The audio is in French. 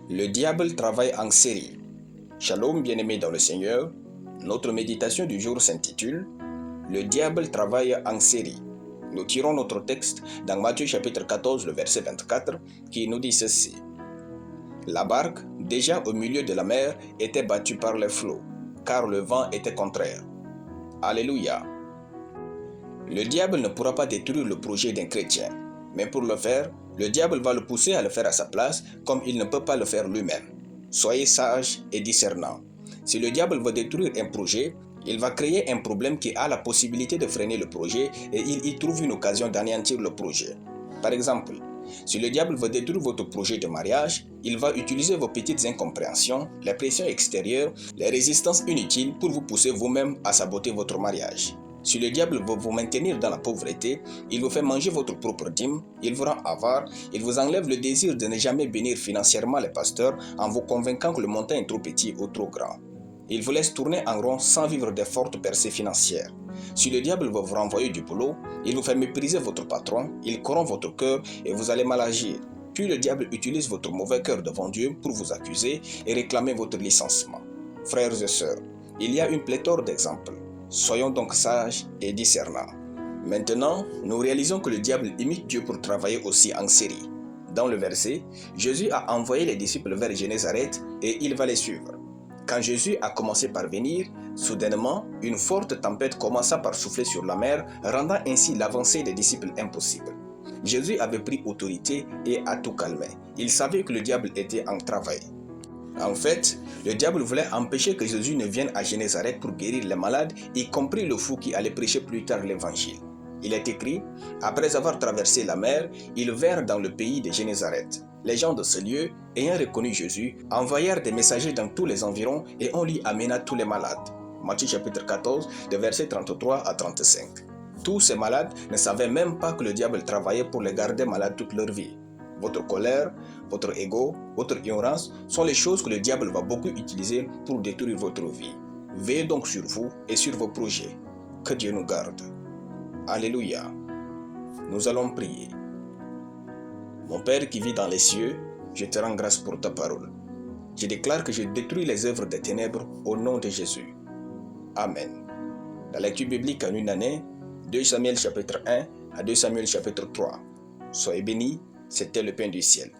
Le diable travaille en série. Shalom bien-aimés dans le Seigneur, notre méditation du jour s'intitule « Le diable travaille en série ». Nous tirons notre texte dans Matthieu chapitre 14, le verset 24, qui nous dit ceci. La barque, déjà au milieu de la mer, était battue par les flots, car le vent était contraire. Alléluia. Le diable ne pourra pas détruire le projet d'un chrétien, mais pour le faire, le diable va le pousser à le faire à sa place, comme il ne peut pas le faire lui-même. Soyez sages et discernants. Si le diable veut détruire un projet, il va créer un problème qui a la possibilité de freiner le projet et il y trouve une occasion d'anéantir le projet. Par exemple, si le diable veut détruire votre projet de mariage, il va utiliser vos petites incompréhensions, les pressions extérieures, les résistances inutiles pour vous pousser vous-même à saboter votre mariage. Si le diable veut vous maintenir dans la pauvreté, il vous fait manger votre propre dîme, il vous rend avare, il vous enlève le désir de ne jamais bénir financièrement les pasteurs en vous convainquant que le montant est trop petit ou trop grand. Il vous laisse tourner en rond sans vivre de fortes percées financières. Si le diable veut vous renvoyer du boulot, il vous fait mépriser votre patron, il corrompt votre cœur et vous allez mal agir. Puis le diable utilise votre mauvais cœur devant Dieu pour vous accuser et réclamer votre licenciement. Frères et sœurs, il y a une pléthore d'exemples. Soyons donc sages et discernants. Maintenant, nous réalisons que le diable imite Dieu pour travailler aussi en série. Dans le verset, Jésus a envoyé les disciples vers Génézareth et il va les suivre. Quand Jésus a commencé par venir, soudainement, une forte tempête commença par souffler sur la mer, rendant ainsi l'avancée des disciples impossible. Jésus avait pris autorité et a tout calmé. Il savait que le diable était en travail. En fait, le diable voulait empêcher que Jésus ne vienne à Génézareth pour guérir les malades, y compris le fou qui allait prêcher plus tard l'évangile. Il est écrit, après avoir traversé la mer, ils vinrent dans le pays de Génézareth. Les gens de ce lieu, ayant reconnu Jésus, envoyèrent des messagers dans tous les environs et on lui amena tous les malades. Matthieu chapitre 14, de versets 33 à 35. Tous ces malades ne savaient même pas que le diable travaillait pour les garder malades toute leur vie. Votre colère, votre ego, votre ignorance sont les choses que le diable va beaucoup utiliser pour détruire votre vie. Veillez donc sur vous et sur vos projets. Que Dieu nous garde. Alléluia. Nous allons prier. Mon Père qui vis dans les cieux, je te rends grâce pour ta parole. Je déclare que je détruis les œuvres des ténèbres au nom de Jésus. Amen. La lecture biblique en une année, 2 Samuel chapitre 1 à 2 Samuel chapitre 3. Soyez bénis, c'était le pain du ciel.